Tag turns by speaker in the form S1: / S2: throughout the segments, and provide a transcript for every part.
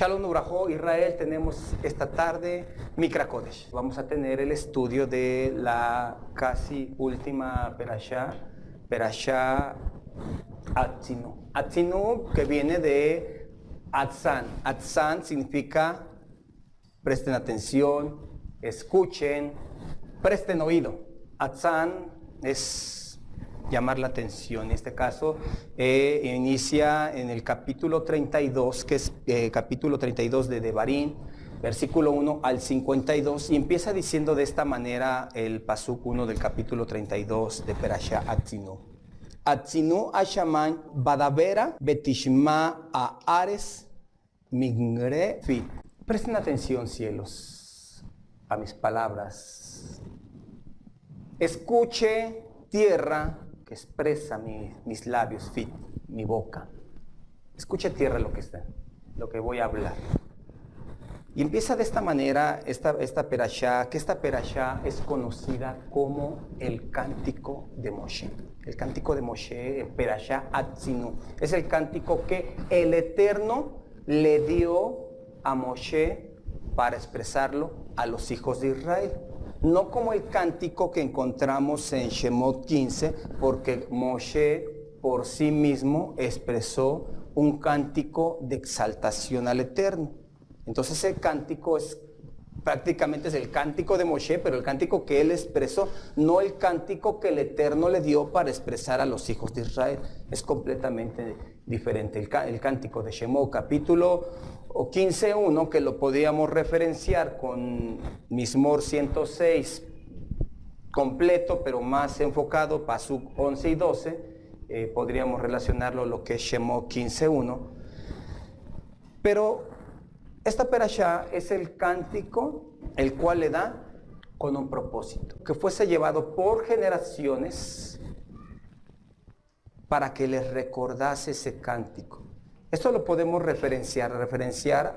S1: Shalom Ubrajo, Israel, tenemos esta tarde Mikra Kodesh. Vamos a tener el estudio de la casi última Perashá Atzinu. Atzinu, que viene de Atzan. Atzan significa presten atención, escuchen, presten oído. Atzan es llamar la atención. En este caso, inicia en el capítulo 32, que es capítulo 32 de Devarim, versículo 1 al 52, y empieza diciendo de esta manera el pasuk 1 del capítulo 32 de Perashá Atzinu. Atzinu Ashaman Badavera Betishma Ares Mingre Fit. Presten atención, cielos, a mis palabras. Escuche, tierra, que expresa mis labios, fit, mi boca. Escuche, tierra, lo que voy a hablar. Y empieza de esta manera esta perashá, que esta perashá es conocida como el cántico de Moshe. El cántico de Moshe, perashá Atzinu, es el cántico que el Eterno le dio a Moshe para expresarlo a los hijos de Israel. No como el cántico que encontramos en Shemot 15, porque Moshe por sí mismo expresó un cántico de exaltación al Eterno. Entonces el cántico prácticamente es el cántico de Moshe, pero el cántico que él expresó, no el cántico que el Eterno le dio para expresar a los hijos de Israel. Es completamente diferente. El cántico de Shemot, capítulo 15.1, que lo podíamos referenciar con Mismor 106 completo, pero más enfocado, Pasuk 11 y 12, podríamos relacionarlo a lo que es Shemot 15.1. Pero esta perashá es el cántico el cual le da con un propósito, que fuese llevado por generaciones para que les recordase ese cántico. Esto lo podemos referenciar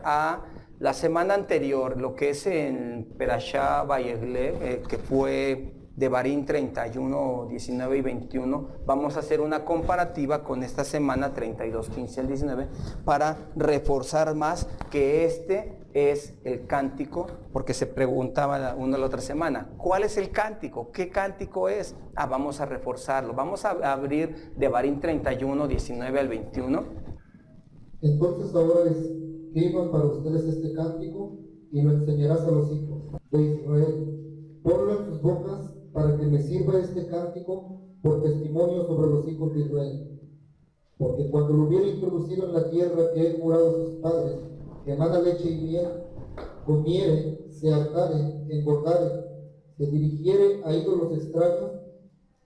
S1: a la semana anterior, lo que es en Perashá Vayegle, que fue Devarim 31, 19 y 21. Vamos a hacer una comparativa con esta semana 32, 15 al 19, para reforzar más que este es el cántico, porque se preguntaba uno la otra semana, ¿cuál es el cántico? ¿Qué cántico es? Vamos a reforzarlo. Vamos a abrir Devarim 31, 19 al 21.
S2: Entonces ahora escriban para ustedes este cántico y lo enseñarás a los hijos de Israel. Ponlo en sus bocas para que me sirva este cántico por testimonio sobre los hijos de Israel. Porque cuando lo hubiera introducido en la tierra que he jurado a sus padres, que emana leche y miel, comiere, se hartare, engordare, se dirigiere a ídolos extraños,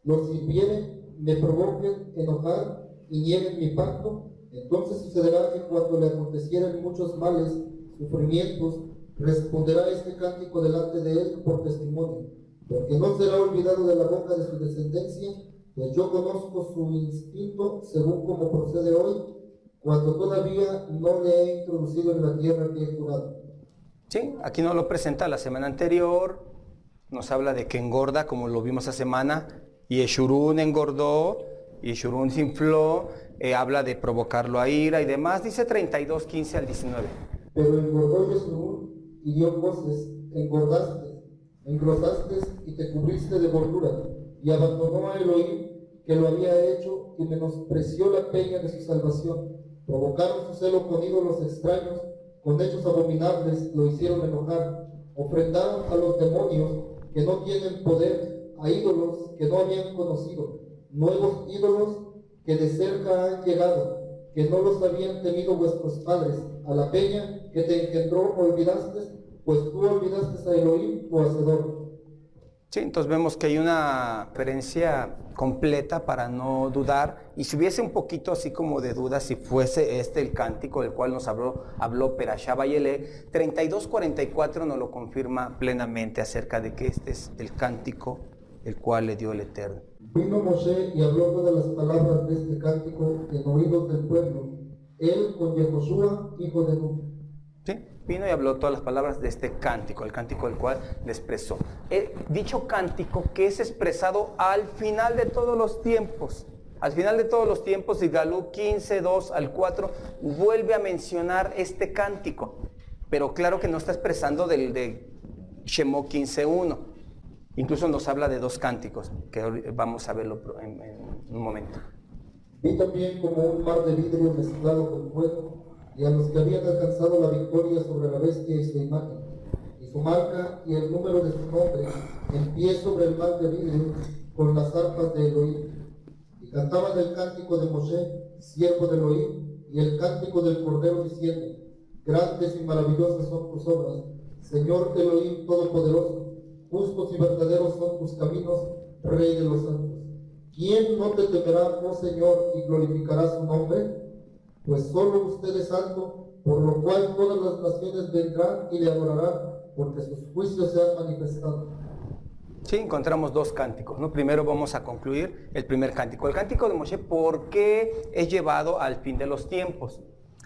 S2: los sirviere, me provoquen enojar y nieguen mi pacto, entonces sucederá que cuando le acontecieren muchos males, sufrimientos, responderá este cántico delante de él por testimonio, porque no será olvidado de la boca de su descendencia, pues yo conozco su instinto según como procede hoy, cuando todavía no le he introducido en la tierra que he jurado.
S1: Sí, aquí nos lo presenta la semana anterior, nos habla de que engorda, como lo vimos esa semana, y Yeshurun engordó, y Yeshurun se infló, habla de provocarlo a ira y demás, dice 32, 15 al 19.
S2: Pero engordó Yeshurun y dio voces, engordaste, engrosaste y te cubriste de gordura, y abandonó a Elohim que lo había hecho y menospreció la peña de su salvación. Provocaron su celo con ídolos extraños, con hechos abominables lo hicieron enojar. Ofrendaron a los demonios que no tienen poder, a ídolos que no habían conocido, nuevos ídolos que de cerca han llegado, que no los habían temido vuestros padres. A la peña que te engendró olvidaste, pues tú olvidaste a Elohim, tu hacedor.
S1: Sí, entonces vemos que hay una referencia completa para no dudar, y si hubiese un poquito así como de duda si fuese este el cántico del cual nos habló Perashá Vayelé, 32:44 nos lo confirma plenamente acerca de que este es el cántico el cual le dio el Eterno.
S2: Vino Moshe y habló todas las palabras de este cántico en oídos del pueblo, él con Yehoshua, hijo de Nun.
S1: ¿Sí? Vino y habló todas las palabras de este cántico, el cántico del cual le expresó. Dicho cántico que es expresado al final de todos los tiempos. Al final de todos los tiempos, Igalú 15, 2 al 4, vuelve a mencionar este cántico. Pero claro que no está expresando del de Shemot 15:1. Incluso nos habla de dos cánticos, que vamos a verlo en un momento.
S2: Vi también como un mar de vidrio mezclado con fuego, y a los que habían alcanzado la victoria sobre la bestia y su imagen, y su marca y el número de su nombre, en pie sobre el mar de vidrio, con las arpas de Elohim. Y cantaban el cántico de Moshe, siervo de Elohim, y el cántico del Cordero, diciendo: Grandes y maravillosas son tus obras, Señor Elohim Todopoderoso, justos y verdaderos son tus caminos, Rey de los santos. ¿Quién no te temerá, oh Señor, y glorificará su nombre? Pues solo usted es santo, por lo cual todas las naciones vendrán y le adorarán, porque sus juicios se han manifestado.
S1: Sí, encontramos dos cánticos, ¿no? Primero vamos a concluir el primer cántico. El cántico de Moshe, ¿por qué es llevado al fin de los tiempos?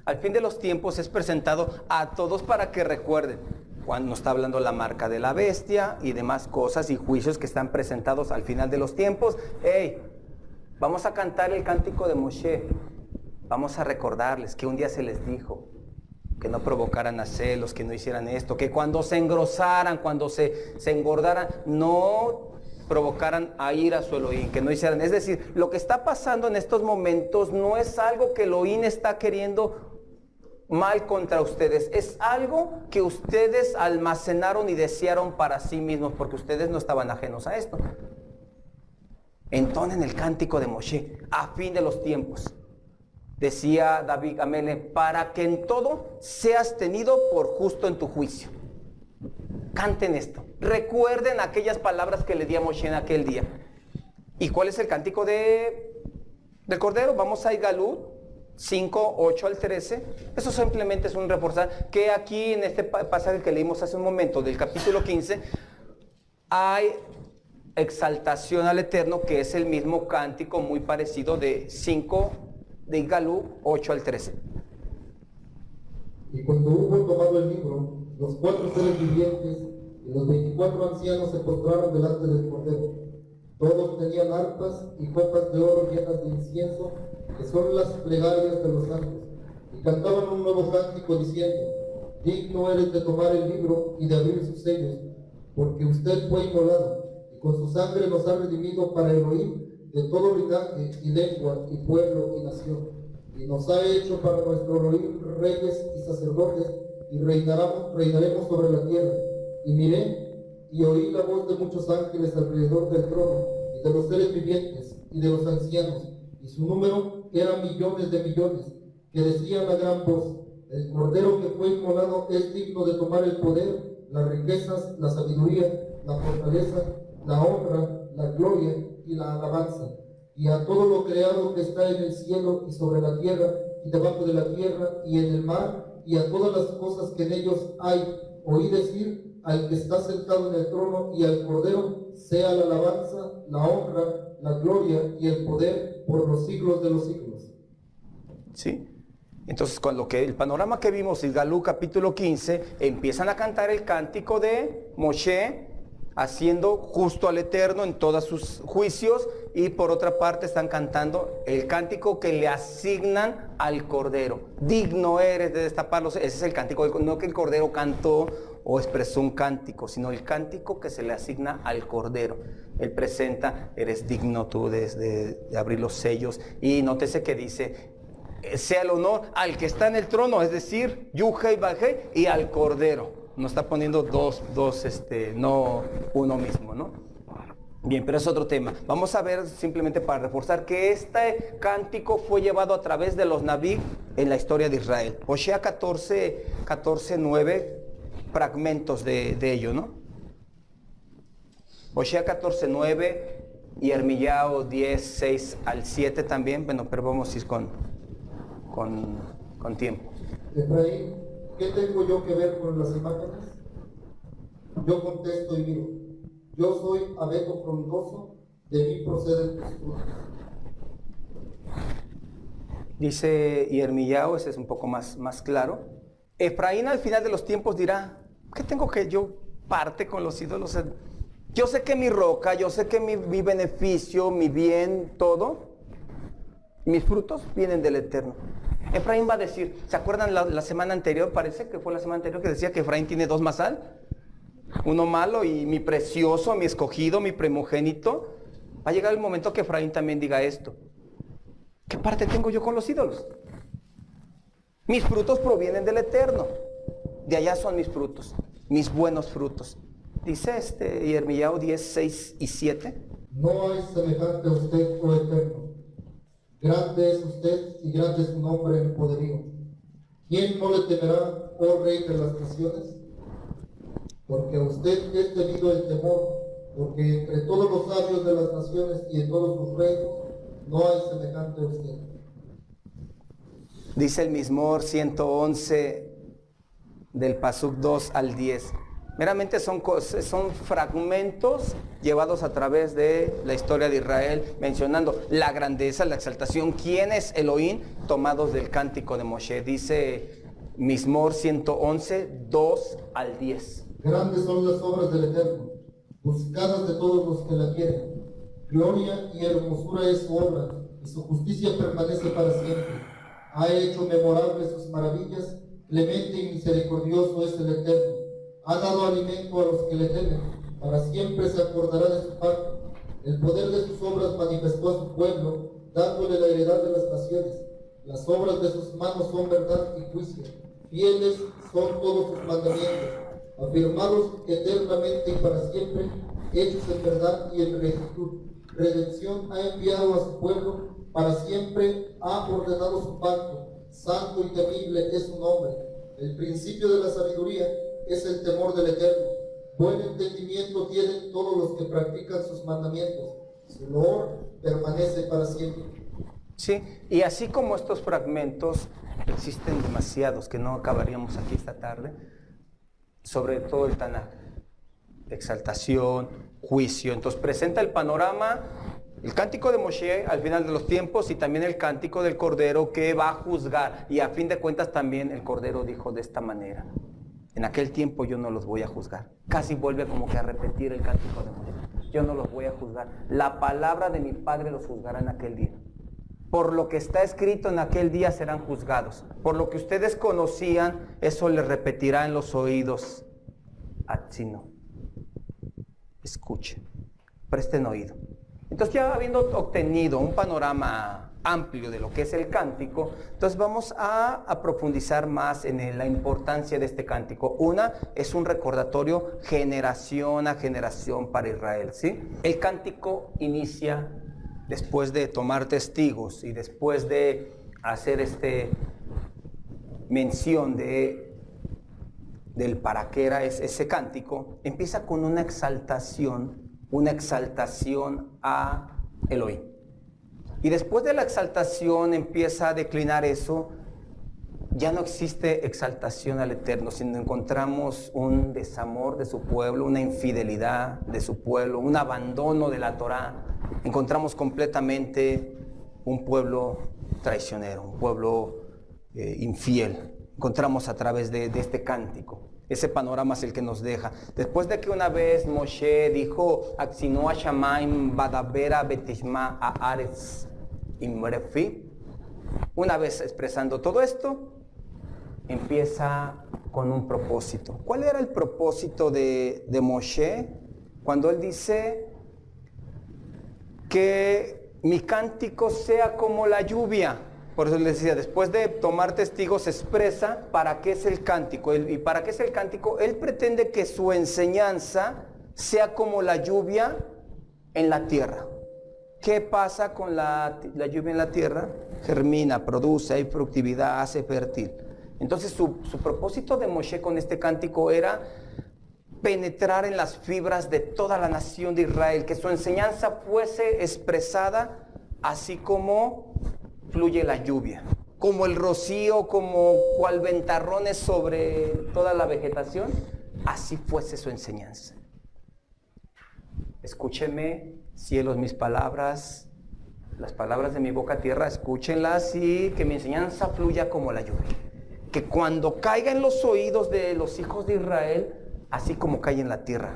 S1: Al fin de los tiempos es presentado a todos para que recuerden. Cuando nos está hablando la marca de la bestia y demás cosas y juicios que están presentados al final de los tiempos. ¡Hey! Vamos a cantar el cántico de Moshe. Vamos a recordarles que un día se les dijo que no provocaran a celos, que no hicieran esto, que cuando se engrosaran, cuando se engordaran, no provocaran a ira a su Elohim, que no hicieran. Es decir, lo que está pasando en estos momentos no es algo que Elohim está queriendo mal contra ustedes, es algo que ustedes almacenaron y desearon para sí mismos, porque ustedes no estaban ajenos a esto. Entonen el cántico de Moshe a fin de los tiempos. Decía David Amele, para que en todo seas tenido por justo en tu juicio. Canten esto. Recuerden aquellas palabras que le di a Moshe en aquel día. ¿Y cuál es el cántico del Cordero? Vamos a Igalú 5, 8 al 13. Eso simplemente es un reforzar que aquí en este pasaje que leímos hace un momento del capítulo 15 hay exaltación al Eterno, que es el mismo cántico muy parecido de 5 de Igalú 8 al 13.
S2: Y cuando hubo tomado el libro, los 4 seres vivientes y los 24 ancianos se postraron delante del Cordero. Todos tenían arpas y copas de oro llenas de incienso, que son las plegarias de los santos, y cantaban un nuevo cántico diciendo: Digno eres de tomar el libro y de abrir sus sellos, porque usted fue inmolado, y con su sangre nos ha redimido para Elohim de todo linaje y lengua y pueblo y nación, y nos ha hecho para nuestro Elohim reyes y sacerdotes, y reinaremos sobre la tierra. Y miré y oí la voz de muchos ángeles alrededor del trono, y de los seres vivientes, y de los ancianos, y su número era millones de millones, que decían a gran voz: El Cordero que fue inmolado es digno de tomar el poder, las riquezas, la sabiduría, la fortaleza, la honra, la gloria y la alabanza. Y a todo lo creado que está en el cielo y sobre la tierra y debajo de la tierra y en el mar, y a todas las cosas que en ellos hay, oí decir al que está sentado en el trono y al Cordero, sea la alabanza, la honra, la gloria y el poder por los siglos de los siglos.
S1: Sí. Entonces, con lo que el panorama que vimos en Igalú capítulo 15, empiezan a cantar el cántico de Moshe, haciendo justo al Eterno en todos sus juicios, y por otra parte están cantando el cántico que le asignan al Cordero. Digno eres de destaparlos. Ese es el cántico, no que el Cordero cantó o expresó un cántico, sino el cántico que se le asigna al Cordero. Él presenta: eres digno tú de abrir los sellos. Y nótese que dice: sea el honor al que está en el trono, es decir, Yuhei Bajei, y al Cordero. No está poniendo dos, no uno mismo, ¿no? Bien, pero es otro tema. Vamos a ver simplemente para reforzar que este cántico fue llevado a través de los Naví en la historia de Israel. Osea 14, 9 fragmentos de ello, ¿no? Osea 14, 9 y Ermillao 10, 6 al 7 también. Bueno, pero vamos a ir con tiempo.
S2: Efraín, ¿qué tengo yo que ver con las imágenes? Yo contesto y digo: yo soy abeto frondoso, de mí proceden tus frutos.
S1: Dice Yermillao, ese es un poco más claro. Efraín al final de los tiempos dirá: ¿qué tengo que yo parte con los ídolos? Yo sé que mi roca, yo sé que mi beneficio, mi bien, todo, Mis frutos vienen del Eterno. Efraín va a decir, ¿se acuerdan la semana anterior? Parece que fue la semana anterior que decía que Efraín tiene dos masal. Uno malo y mi precioso, mi escogido, mi primogénito. Va a llegar el momento que Efraín también diga esto. ¿Qué parte tengo yo con los ídolos? Mis frutos provienen del Eterno. De allá son mis frutos, mis buenos frutos. Dice Jeremías 10, 6 y 7.
S2: No hay semejante a usted, oh Eterno. Grande es usted y grande es su nombre en poderío. ¿Quién no le temerá, oh Rey de las naciones? Porque a usted es debido el temor, porque entre todos los sabios de las naciones y en todos sus reinos no hay semejante a usted.
S1: Dice el Mizmor 111 del Pasuk 2 al 10. Meramente son fragmentos llevados a través de la historia de Israel, mencionando la grandeza, la exaltación, quién es Elohim, tomados del cántico de Moshe. Dice Mizmor 111, 2 al 10.
S2: Grandes son las obras del Eterno, buscadas de todos los que la quieren. Gloria y hermosura es su obra, y su justicia permanece para siempre. Ha hecho memorables sus maravillas, clemente y misericordioso es el Eterno. Ha dado alimento a los que le temen, para siempre se acordará de su pacto. El poder de sus obras manifestó a su pueblo, dándole la heredad de las naciones. Las obras de sus manos son verdad y juicio. Fieles son todos sus mandamientos, afirmados eternamente y para siempre, hechos en verdad y en rectitud. Redención ha enviado a su pueblo, para siempre ha ordenado su pacto. Santo y temible es su nombre. El principio de la sabiduría es el temor del Eterno. Buen entendimiento tienen todos los que practican sus mandamientos. Su loor permanece para siempre.
S1: Sí, y así como estos fragmentos, existen demasiados que no acabaríamos aquí esta tarde, sobre todo el Tanaj. Exaltación, juicio. Entonces presenta el panorama, el cántico de Moshe al final de los tiempos y también el cántico del Cordero que va a juzgar. Y a fin de cuentas también el Cordero dijo de esta manera: en aquel tiempo yo no los voy a juzgar. Casi vuelve como que a repetir el cántico de Moshe. Yo no los voy a juzgar. La palabra de mi Padre los juzgará en aquel día. Por lo que está escrito en aquel día serán juzgados. Por lo que ustedes conocían, eso les repetirá en los oídos. Atzino. Escuchen, presten oído. Entonces, ya habiendo obtenido un panorama amplio de lo que es el cántico, entonces vamos a profundizar más en la importancia de este cántico. Una, es un recordatorio generación a generación para Israel, ¿sí? El cántico inicia después de tomar testigos y después de hacer mención del para qué era ese cántico, empieza con una exaltación a Elohim. Y después de la exaltación empieza a declinar eso. Ya no existe exaltación al Eterno, sino encontramos un desamor de su pueblo, una infidelidad de su pueblo, un abandono de la Torá. Encontramos completamente un pueblo traicionero, un pueblo infiel. Encontramos a través de este cántico. Ese panorama es el que nos deja. Después de que una vez Moshe dijo, Atzinu Shamaim Badabera Betishma Haaretz Imrefi, una vez expresando todo esto, empieza con un propósito. ¿Cuál era el propósito de Moshe cuando él dice que mi cántico sea como la lluvia? Por eso les decía, después de tomar testigos expresa para qué es el cántico. ¿Y para qué es el cántico? Él pretende que su enseñanza sea como la lluvia en la tierra. ¿Qué pasa con la lluvia en la tierra? Germina, produce, hay fructividad, hace fértil. Entonces su propósito de Moshe con este cántico era penetrar en las fibras de toda la nación de Israel, que su enseñanza fuese expresada así como fluye la lluvia, como el rocío, como cual ventarrones sobre toda la vegetación, así fuese su enseñanza. Escúcheme, cielos, mis palabras, las palabras de mi boca, tierra, escúchenlas y que mi enseñanza fluya como la lluvia. Que cuando caiga en los oídos de los hijos de Israel, así como cae en la tierra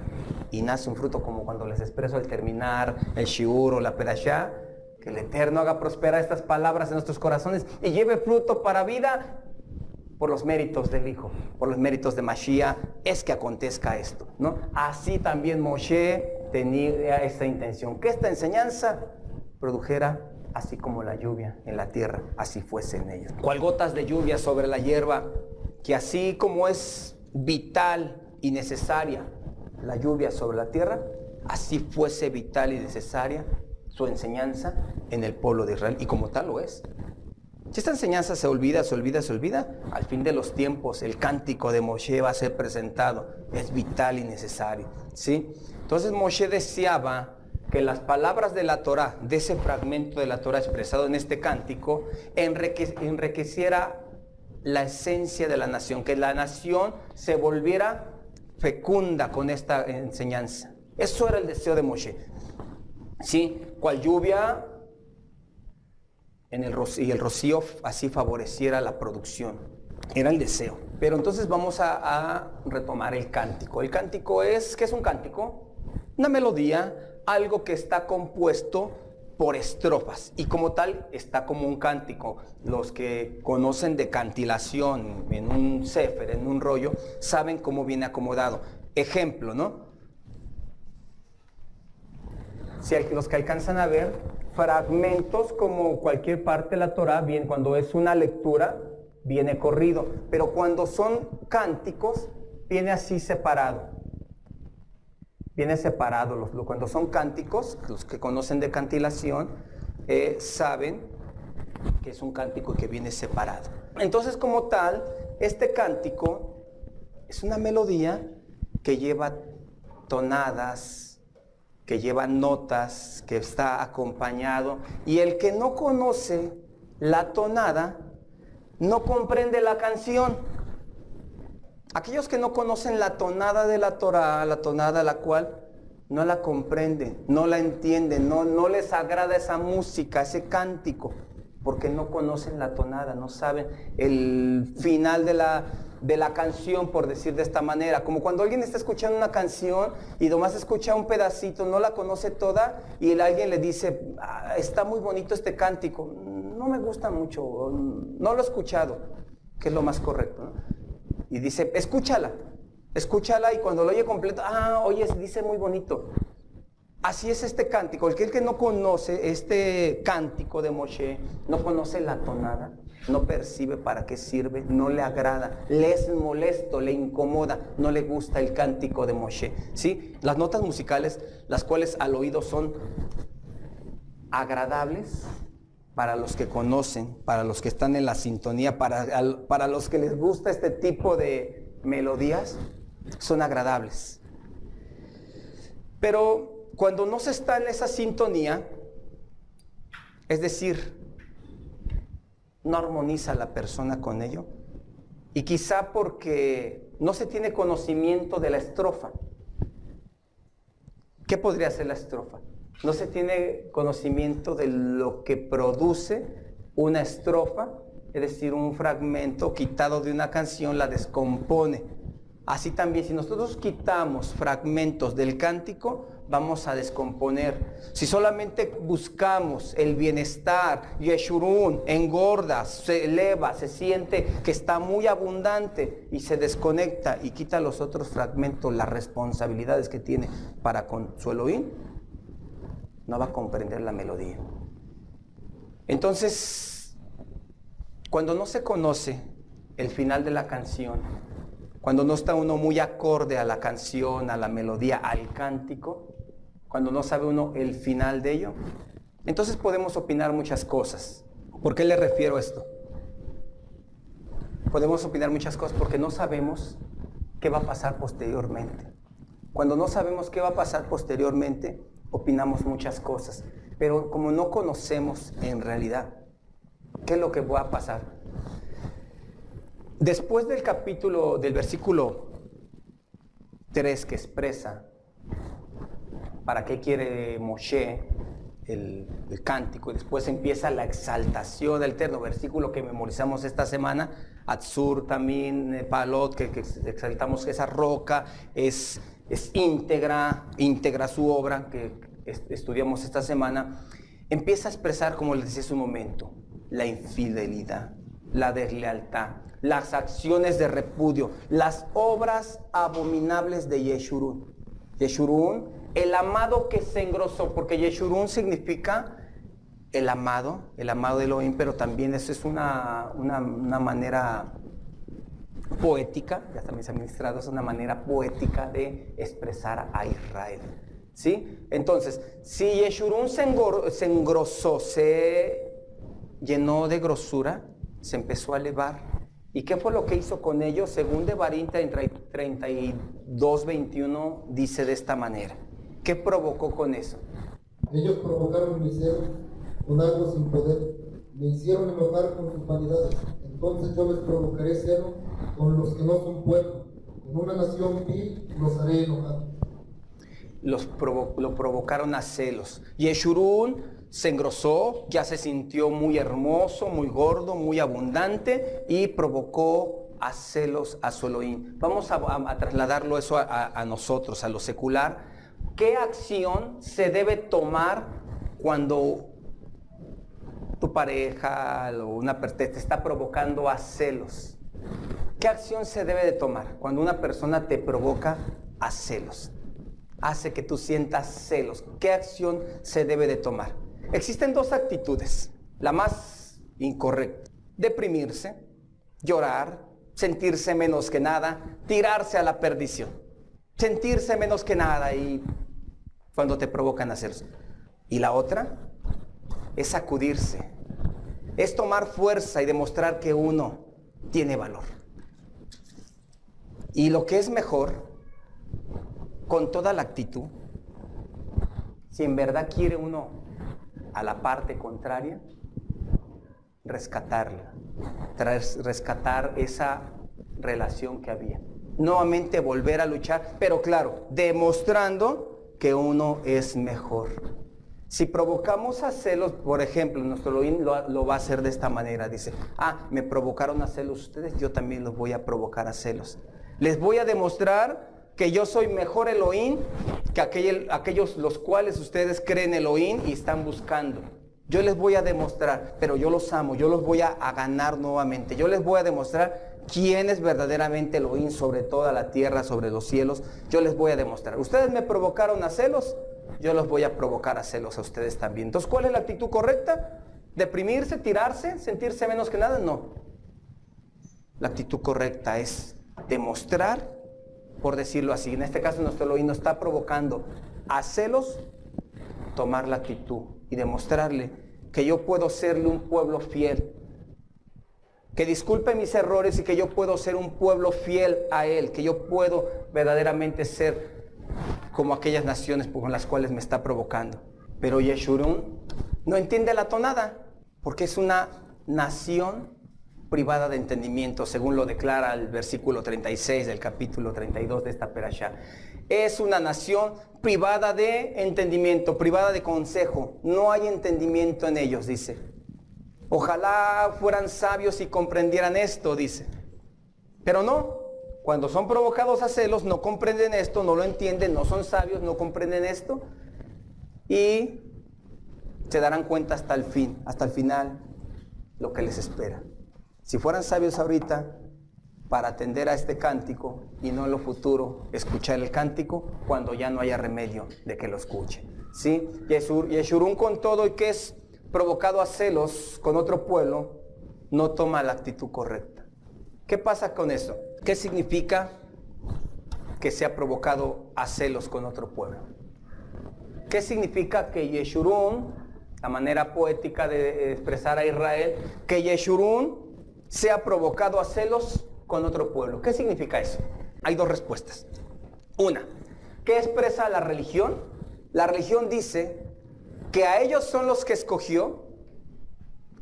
S1: y nace un fruto, como cuando les expreso al terminar el shiur o la perashá, Que el Eterno haga prosperar estas palabras en nuestros corazones y lleve fruto para vida por los méritos del Hijo, por los méritos de Mashiach, es que acontezca esto, ¿no? Así también Moshe tenía esta intención, que esta enseñanza produjera así como la lluvia en la tierra, así fuese en ellos. Cual gotas de lluvia sobre la hierba, que así como es vital y necesaria la lluvia sobre la tierra, así fuese vital y necesaria su enseñanza en el pueblo de Israel, y como tal lo es. Si esta enseñanza se olvida, al fin de los tiempos el cántico de Moshe va a ser presentado, es vital y necesario, ¿sí? Entonces Moshe deseaba que las palabras de la Torá, de ese fragmento de la Torá expresado en este cántico, enriqueciera la esencia de la nación, que la nación se volviera fecunda con esta enseñanza. Eso era el deseo de Moshe, ¿sí? Cual lluvia y el rocío así favoreciera la producción. Era el deseo. Pero entonces vamos a retomar el cántico. El cántico es, ¿qué es un cántico? Una melodía, algo que está compuesto por estrofas y como tal está como un cántico. Los que conocen de cantilación en un sefer, en un rollo, saben cómo viene acomodado. Ejemplo, ¿no? Si los que alcanzan a ver fragmentos, como cualquier parte de la Torá, bien, cuando es una lectura, viene corrido, pero cuando son cánticos, viene así separado. Viene separado. Cuando son cánticos, los que conocen de cantilación, saben que es un cántico que viene separado. Entonces, como tal, este cántico es una melodía que lleva tonadas, que lleva notas, que está acompañado, y el que no conoce la tonada no comprende la canción. Aquellos que no conocen la tonada de la Torá, la tonada la cual no la comprenden, no la entienden, no les agrada esa música, ese cántico, porque no conocen la tonada, no saben el final de la canción, por decir de esta manera. Como cuando alguien está escuchando una canción y nomás escucha un pedacito, no la conoce toda, y alguien le dice, está muy bonito este cántico, no me gusta mucho, no lo he escuchado, que es lo más correcto, ¿no? Y dice, escúchala, y cuando lo oye completo, oye, dice muy bonito. Así es este cántico. El que no conoce este cántico de Moshe, no conoce la tonada, no percibe para qué sirve, no le agrada, le es molesto, le incomoda, no le gusta el cántico de Moshe, ¿sí? Las notas musicales, las cuales al oído son agradables para los que conocen, para los que están en la sintonía, para los que les gusta este tipo de melodías, son agradables. Pero cuando no se está en esa sintonía, es decir, no armoniza la persona con ello, y quizá porque no se tiene conocimiento de la estrofa. ¿Qué podría ser la estrofa? No se tiene conocimiento de lo que produce una estrofa, es decir, un fragmento quitado de una canción la descompone. Así también, si nosotros quitamos fragmentos del cántico, vamos a descomponer. Si solamente buscamos el bienestar, Yeshurun, engorda, se eleva, se siente que está muy abundante y se desconecta y quita los otros fragmentos, las responsabilidades que tiene para con su Elohim, no va a comprender la melodía. Entonces, cuando no se conoce el final de la canción, cuando no está uno muy acorde a la canción, a la melodía, al cántico, cuando no sabe uno el final de ello, entonces podemos opinar muchas cosas. ¿Por qué le refiero a esto? Podemos opinar muchas cosas porque no sabemos qué va a pasar posteriormente. Cuando no sabemos qué va a pasar posteriormente, opinamos muchas cosas. Pero como no conocemos en realidad qué es lo que va a pasar, después del versículo 3 que expresa para qué quiere Moshe el cántico, y después empieza la exaltación del Eterno, versículo que memorizamos esta semana, Atzur también, Palot, que exaltamos esa roca, es íntegra su obra, que estudiamos esta semana. empieza a expresar, como les decía hace un momento, la infidelidad, la deslealtad, las acciones de repudio, las obras abominables de Yeshurun. Yeshurun, el amado que se engrosó, porque Yeshurun significa el amado de Elohim, pero también eso es una manera poética, ya también se ha ministrado, es una manera poética de expresar a Israel. ¿Sí? Entonces, si Yeshurun se engrosó, se llenó de grosura, se empezó a elevar. ¿Y qué fue lo que hizo con ellos? Según Devarim 32:21 dice de esta manera. ¿Qué provocó con eso?
S2: Ellos provocaron mi celo con algo sin poder. Me hicieron enojar con sus vanidades. Entonces yo les provocaré celo con los que no son pueblo. Con una nación vil los haré enojar.
S1: Lo provocaron a celos. Yeshurun se engrosó, ya se sintió muy hermoso, muy gordo, muy abundante y provocó a celos a su Elohim. Vamos a trasladarlo eso a nosotros, a lo secular. ¿Qué acción se debe tomar cuando tu pareja o una persona te está provocando a celos? ¿Qué acción se debe de tomar cuando una persona te provoca a celos? Hace que tú sientas celos. ¿Qué acción se debe de tomar? Existen dos actitudes. La más incorrecta: deprimirse, llorar, sentirse menos que nada, tirarse a la perdición. Sentirse menos que nada y cuando te provocan a celos. Y la otra es sacudirse, es tomar fuerza y demostrar que uno tiene valor. Y lo que es mejor, con toda la actitud, si en verdad quiere uno a la parte contraria, rescatarla, rescatar esa relación que había. Nuevamente volver a luchar, pero claro, demostrando que uno es mejor. Si provocamos a celos, por ejemplo, nuestro Elohim lo va a hacer de esta manera. Dice, me provocaron a celos ustedes, yo también los voy a provocar a celos. Les voy a demostrar que yo soy mejor Elohim que aquellos los cuales ustedes creen Elohim y están buscando. Yo les voy a demostrar, pero yo los amo, yo los voy a ganar nuevamente. Yo les voy a demostrar quién es verdaderamente Elohim sobre toda la tierra, sobre los cielos. Yo les voy a demostrar. Ustedes me provocaron a celos, yo los voy a provocar a celos a ustedes también. Entonces, ¿cuál es la actitud correcta? ¿Deprimirse, tirarse, sentirse menos que nada? No. La actitud correcta es demostrar, por decirlo así, en este caso nuestro Elohim nos está provocando a celos, tomar la actitud y demostrarle que yo puedo serle un pueblo fiel, que disculpe mis errores y que yo puedo ser un pueblo fiel a Él, que yo puedo verdaderamente ser como aquellas naciones con las cuales me está provocando. Pero Yeshurun no entiende la tonada, porque es una nación privada de entendimiento, según lo declara el versículo 36 del capítulo 32 de esta perashá. Es una nación privada de entendimiento, privada de consejo. No hay entendimiento en ellos, dice. Ojalá fueran sabios y comprendieran esto, dice. Pero no, cuando son provocados a celos, no comprenden esto, no lo entienden, no son sabios, no comprenden esto. Y se darán cuenta hasta el final, lo que les espera. Si fueran sabios ahorita, para atender a este cántico y no en lo futuro, escuchar el cántico cuando ya no haya remedio de que lo escuche. ¿Sí? Yeshurun con todo y que es provocado a celos con otro pueblo, no toma la actitud correcta. ¿Qué pasa con eso? ¿Qué significa que sea provocado a celos con otro pueblo? ¿Qué significa que Yeshurun, la manera poética de expresar a Israel, que Yeshurun sea provocado a celos con otro pueblo? ¿Qué significa eso? Hay dos respuestas. Una, ¿qué expresa la religión? La religión dice que a ellos son los que escogió,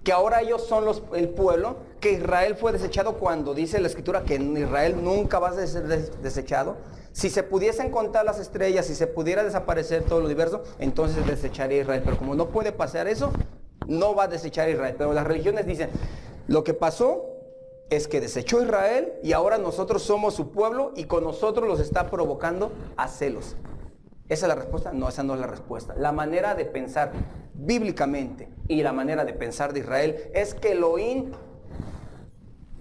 S1: que ahora ellos son el pueblo, que Israel fue desechado cuando dice la Escritura que en Israel nunca va a ser desechado. Si se pudiesen contar las estrellas, si se pudiera desaparecer todo el universo, entonces desecharía a Israel. Pero como no puede pasar eso, no va a desechar a Israel. Pero las religiones dicen, lo que pasó es que desechó a Israel y ahora nosotros somos su pueblo y con nosotros los está provocando a celos. ¿Esa es la respuesta? No, esa no es la respuesta. La manera de pensar bíblicamente y la manera de pensar de Israel es que Elohim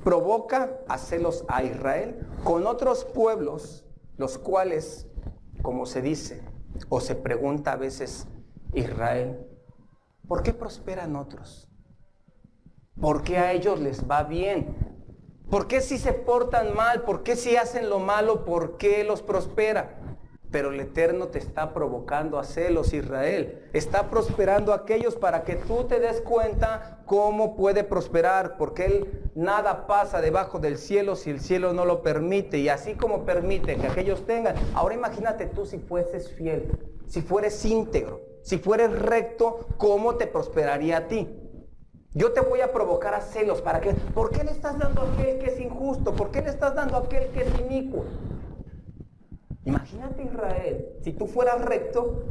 S1: provoca a celos a Israel con otros pueblos, los cuales, como se dice o se pregunta a veces Israel, ¿por qué prosperan otros? ¿Por qué a ellos les va bien? ¿Por qué si se portan mal? ¿Por qué si hacen lo malo? ¿Por qué los prospera? Pero el Eterno te está provocando a celos, Israel. Está prosperando a aquellos para que tú te des cuenta cómo puede prosperar, porque Él nada pasa debajo del cielo si el cielo no lo permite. Y así como permite que aquellos tengan. Ahora imagínate tú si fueses fiel, si fueres íntegro, si fueres recto, ¿cómo te prosperaría a ti? Yo te voy a provocar a celos para que, ¿por qué le estás dando a aquel que es injusto? ¿Por qué le estás dando a aquel que es inicuo? Imagínate Israel, si tú fueras recto,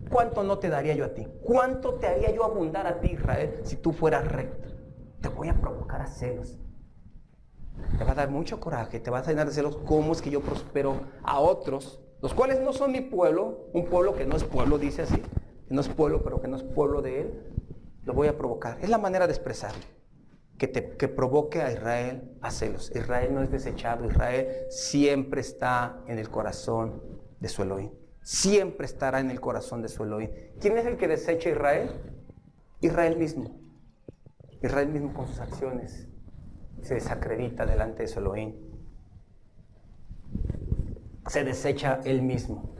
S1: ¿cuánto no te daría yo a ti? ¿Cuánto te haría yo abundar a ti, Israel, si tú fueras recto? Te voy a provocar a celos. Te va a dar mucho coraje, te vas a llenar de celos. ¿Cómo es que yo prospero a otros, los cuales no son mi pueblo? Un pueblo que no es pueblo, dice así, que no es pueblo, pero que no es pueblo de Él. Lo voy a provocar. Es la manera de expresarlo. Que provoque a Israel a celos. Israel no es desechado. Israel siempre está en el corazón de su Elohim. Siempre estará en el corazón de su Elohim. ¿Quién es el que desecha a Israel? Israel mismo. Israel mismo con sus acciones se desacredita delante de su Elohim. Se desecha él mismo.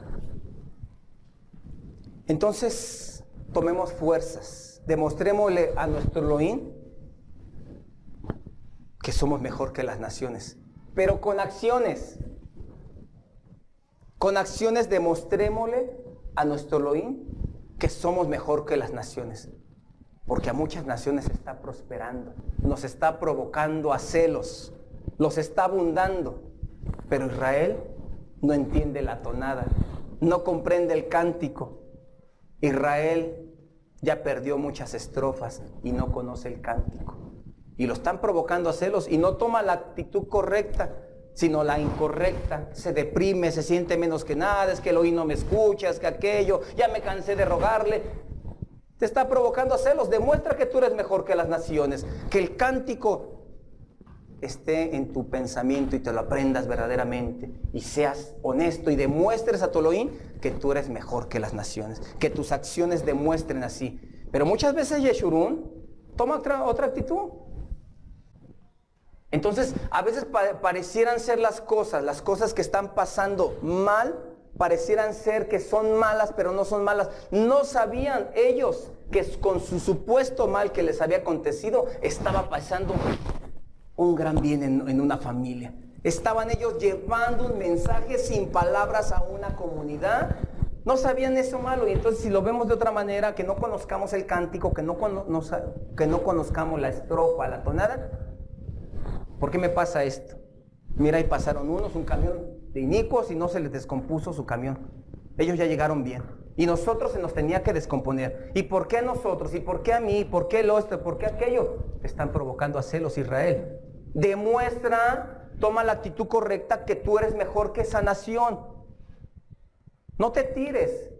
S1: Entonces, tomemos fuerzas. Demostrémosle a nuestro Elohim que somos mejor que las naciones, pero con acciones. Con acciones demostrémosle a nuestro Elohim que somos mejor que las naciones, porque a muchas naciones está prosperando, nos está provocando a celos, los está abundando, pero Israel no entiende la tonada, no comprende el cántico. Israel ya perdió muchas estrofas y no conoce el cántico. Y lo están provocando a celos y no toma la actitud correcta, sino la incorrecta. Se deprime, se siente menos que nada, es que el oído no me escucha, es que aquello, ya me cansé de rogarle. Te está provocando a celos. Demuestra que tú eres mejor que las naciones, que el cántico esté en tu pensamiento y te lo aprendas verdaderamente y seas honesto y demuestres a tu Elohim que tú eres mejor que las naciones, que tus acciones demuestren así. Pero muchas veces Yeshurun toma otra actitud. Entonces, a veces parecieran ser las cosas que están pasando mal, parecieran ser que son malas, pero no son malas. No sabían ellos que con su supuesto mal que les había acontecido, estaba pasando un gran bien en una familia. Estaban ellos llevando un mensaje sin palabras a una comunidad. No sabían eso malo, y entonces si lo vemos de otra manera, que no conozcamos el cántico, que no conozcamos la estrofa, la tonada. ¿Por qué me pasa esto? Mira, ahí pasaron un camión de inicuos y no se les descompuso su camión. Ellos ya llegaron bien. Y nosotros se nos tenía que descomponer. ¿Y por qué nosotros? ¿Y por qué a mí? ¿Por qué el otro? ¿Por qué aquello? Te están provocando a celos, Israel. Demuestra, toma la actitud correcta que tú eres mejor que esa nación. No te tires.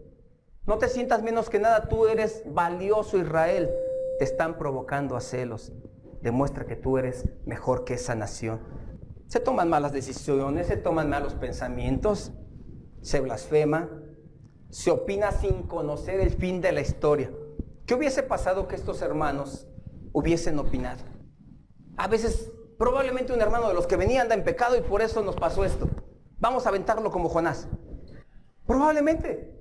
S1: No te sientas menos que nada. Tú eres valioso, Israel. Te están provocando a celos. Demuestra que tú eres mejor que esa nación. Se toman malas decisiones, se toman malos pensamientos, se blasfema, se opina sin conocer el fin de la historia. ¿Qué hubiese pasado que estos hermanos hubiesen opinado? A veces, probablemente un hermano de los que venía anda en pecado y por eso nos pasó esto. Vamos a aventarlo como Jonás. Probablemente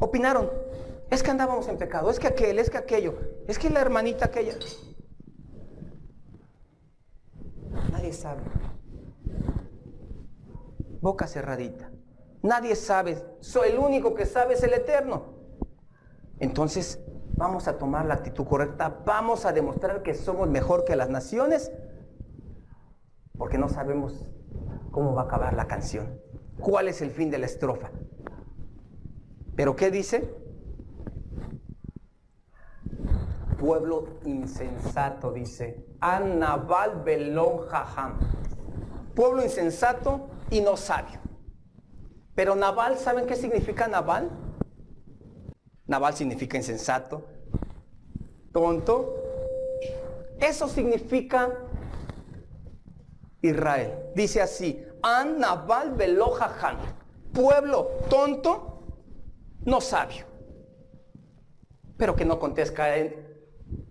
S1: opinaron, es que andábamos en pecado, es que aquel, es que aquello, es que la hermanita aquella. Nadie sabe. Boca cerradita. Nadie sabe. El único que sabe es el Eterno. Entonces, vamos a tomar la actitud correcta. Vamos a demostrar que somos mejor que las naciones. Porque no sabemos cómo va a acabar la canción. ¿Cuál es el fin de la estrofa? ¿Pero qué dice? Pueblo insensato, dice. Anabal Belón Jajam. Pueblo insensato y no sabio. Pero Nabal, ¿saben qué significa Nabal? Nabal significa insensato, tonto. Eso significa Israel. Dice así, An Nabal Belojahan, pueblo tonto, no sabio. Pero que no contesta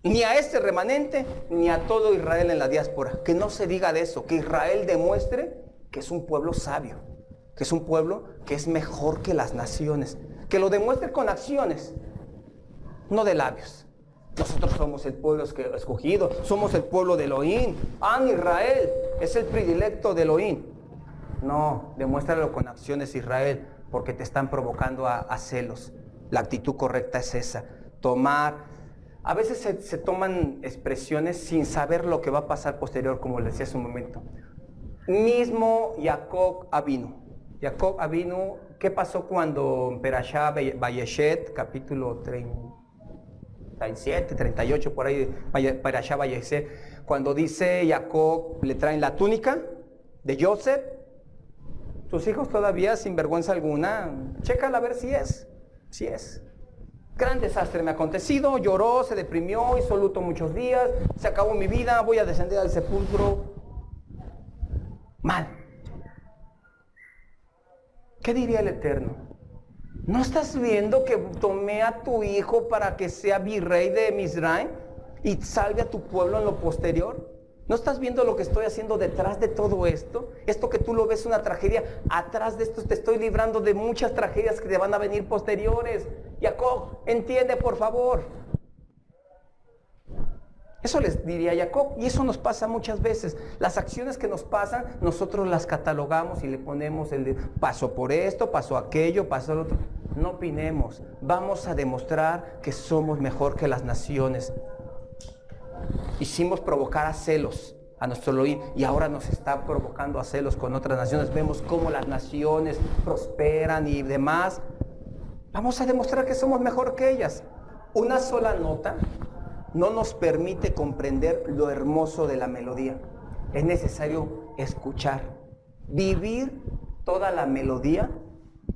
S1: ni a este remanente, ni a todo Israel en la diáspora. Que no se diga de eso, que Israel demuestre que es un pueblo sabio, que es un pueblo que es mejor que las naciones, que lo demuestre con acciones, no de labios. Nosotros somos el pueblo escogido, somos el pueblo de Elohim. Israel es el predilecto de Elohim. No, demuéstralo con acciones, Israel, porque te están provocando a celos. La actitud correcta es esa, a veces se toman expresiones sin saber lo que va a pasar posterior, como les decía hace un momento. Mismo Jacob Avinu, ¿qué pasó cuando en Perashá Vayeshet, capítulo 37, 38, por ahí, Perashá Vayeshet, cuando dice Jacob, le traen la túnica de Joseph, sus hijos todavía sin vergüenza alguna, chécala a ver si es. Gran desastre me ha acontecido, lloró, se deprimió, hizo luto muchos días, se acabó mi vida, voy a descender al sepulcro. Mal. ¿Qué diría el Eterno? ¿No estás viendo que tomé a tu hijo para que sea virrey de Misraim y salve a tu pueblo en lo posterior? ¿No estás viendo lo que estoy haciendo detrás de todo esto? Esto que tú lo ves una tragedia, atrás de esto te estoy librando de muchas tragedias que te van a venir posteriores. Jacob, entiende por favor. Eso les diría Jacob, y eso nos pasa muchas veces. Las acciones que nos pasan, nosotros las catalogamos y le ponemos pasó por esto, pasó aquello, pasó lo otro. No opinemos, vamos a demostrar que somos mejor que las naciones. Hicimos provocar a celos a nuestro Elohim y ahora nos está provocando a celos con otras naciones. Vemos cómo las naciones prosperan y demás. Vamos a demostrar que somos mejor que ellas. Una sola nota no nos permite comprender lo hermoso de la melodía. Es necesario escuchar, vivir toda la melodía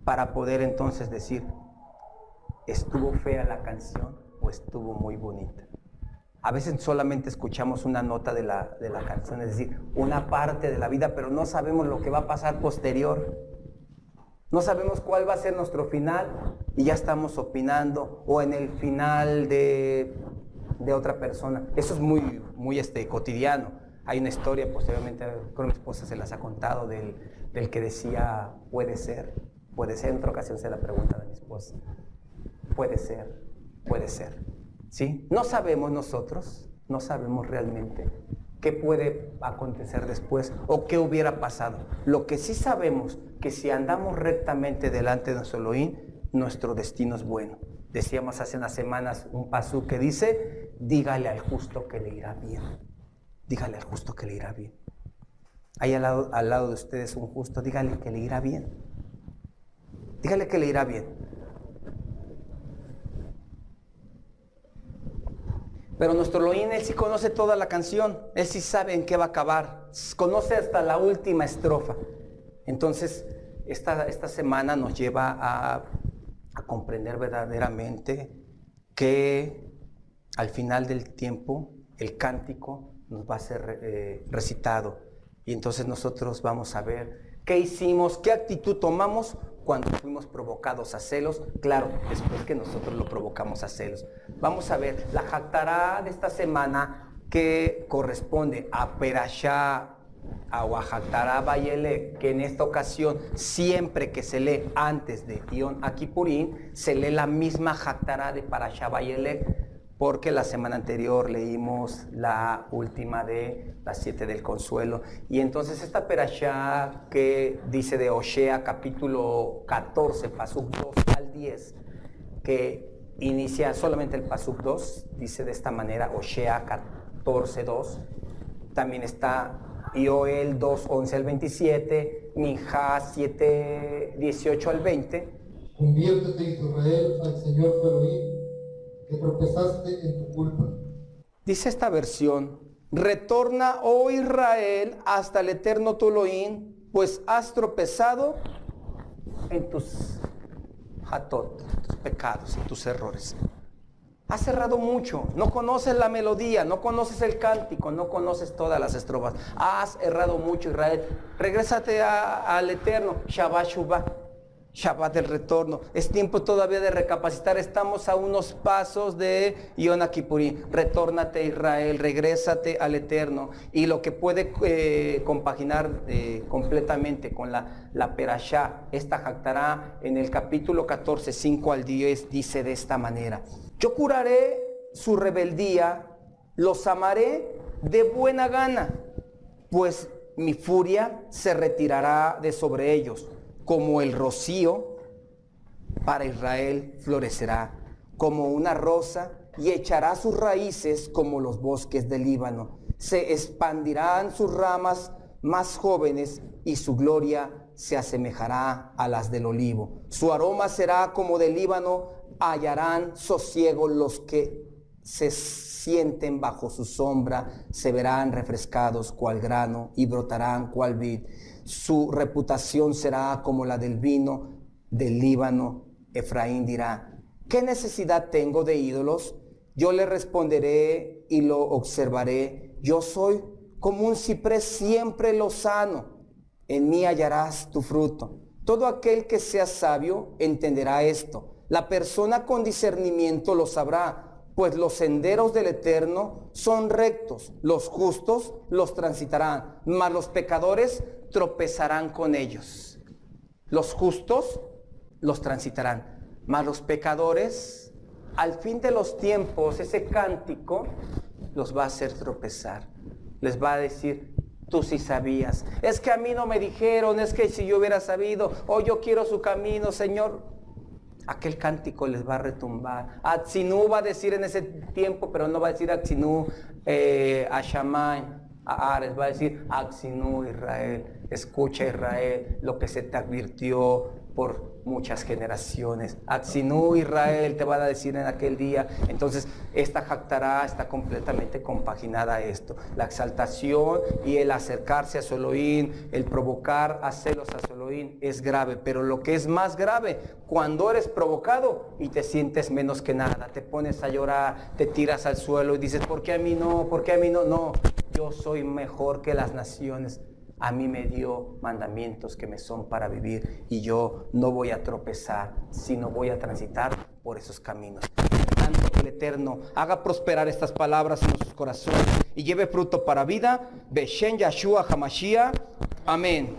S1: para poder entonces decir, ¿estuvo fea la canción o estuvo muy bonita? A veces solamente escuchamos una nota de la canción, es decir, una parte de la vida, pero no sabemos lo que va a pasar posterior. No sabemos cuál va a ser nuestro final y ya estamos opinando o en el final de otra persona. Eso es muy cotidiano. Hay una historia, posteriormente con mi esposa se las ha contado, del que decía, puede ser. En otra ocasión se la pregunta de mi esposa. Puede ser. ¿Sí? No sabemos nosotros, no sabemos realmente qué puede acontecer después o qué hubiera pasado. Lo que sí sabemos, que si andamos rectamente delante de nuestro Elohim, nuestro destino es bueno. Decíamos hace unas semanas un pasú que dice, dígale al justo que le irá bien. Dígale al justo que le irá bien. Ahí al lado de ustedes un justo, dígale que le irá bien. Dígale que le irá bien. Pero nuestro Elohim, Él sí conoce toda la canción, Él sí sabe en qué va a acabar, conoce hasta la última estrofa. Entonces, esta semana nos lleva a comprender verdaderamente que al final del tiempo el cántico nos va a ser recitado. Y entonces nosotros vamos a ver qué hicimos, qué actitud tomamos cuando fuimos provocados a celos, claro, después que nosotros lo provocamos a celos. Vamos a ver la Haftará de esta semana que corresponde a Perashá o a Haftará Vayelek, que en esta ocasión siempre que se lee antes de Yom Kippurim, se lee la misma Haftará de Perashá Vayelek, porque la semana anterior leímos la última de las 7 del consuelo. Y entonces esta perashá que dice de Oshea, capítulo 14, pasuk 2 al 10, que inicia solamente el pasuk 2, dice de esta manera, Oshea 14, 2. También está Yoel 2, 11 al 27, Mijá 7, 18 al 20.
S2: Conviértete, Israel, al Señor tu Elohim, que tropezaste en tu culpa.
S1: Dice esta versión, retorna, oh Israel, hasta el eterno tu Elohim, pues has tropezado en tus hatot, tus pecados, en tus errores. Has errado mucho, no conoces la melodía, no conoces el cántico, no conoces todas las estrofas. Has errado mucho, Israel. Regrésate al Eterno, Shabbat Shuvah, Shabbat del retorno. Es tiempo todavía de recapacitar. Estamos a unos pasos de Yom Kippurim. Retórnate, Israel, regrésate al Eterno. Y lo que puede compaginar completamente con la Perashá, esta Jactará, en el capítulo 14, 5 al 10, dice de esta manera: yo curaré su rebeldía, los amaré de buena gana, pues mi furia se retirará de sobre ellos. Como el rocío, para Israel florecerá como una rosa y echará sus raíces como los bosques del Líbano. Se expandirán sus ramas más jóvenes y su gloria se asemejará a las del olivo. Su aroma será como del Líbano, hallarán sosiego los que se sienten bajo su sombra, se verán refrescados cual grano y brotarán cual vid. Su reputación será como la del vino del Líbano. Efraín dirá: ¿qué necesidad tengo de ídolos? Yo le responderé y lo observaré. Yo soy como un ciprés siempre lozano. En mí hallarás tu fruto. Todo aquel que sea sabio entenderá esto. La persona con discernimiento lo sabrá, pues los senderos del Eterno son rectos. Los justos los transitarán, mas los pecadores tropezarán con ellos. Los justos los transitarán, mas los pecadores, al fin de los tiempos, ese cántico los va a hacer tropezar. Les va a decir: tú sí sabías. Es que a mí no me dijeron, es que si yo hubiera sabido, yo quiero su camino, Señor. Aquel cántico les va a retumbar. Atzinu va a decir en ese tiempo, pero no va a decir Atzinu a Shammai, a Ares, va a decir Atzinu Israel. Escucha, Israel, lo que se te advirtió por muchas generaciones. Atzinu Israel, te van a decir en aquel día. Entonces esta Jactará está completamente compaginada a esto: la exaltación y el acercarse a su Elohim, el provocar a celos a su Elohim es grave, pero lo que es más grave, cuando eres provocado y te sientes menos que nada, te pones a llorar, te tiras al suelo y dices: ¿por qué a mí no? ¿Por qué a mí no? No, yo soy mejor que las naciones. A mí me dio mandamientos que me son para vivir y yo no voy a tropezar, sino voy a transitar por esos caminos. Tanto que el Eterno haga prosperar estas palabras en nuestros corazones y lleve fruto para vida. Beshen Yahshua HaMashiach. Amén.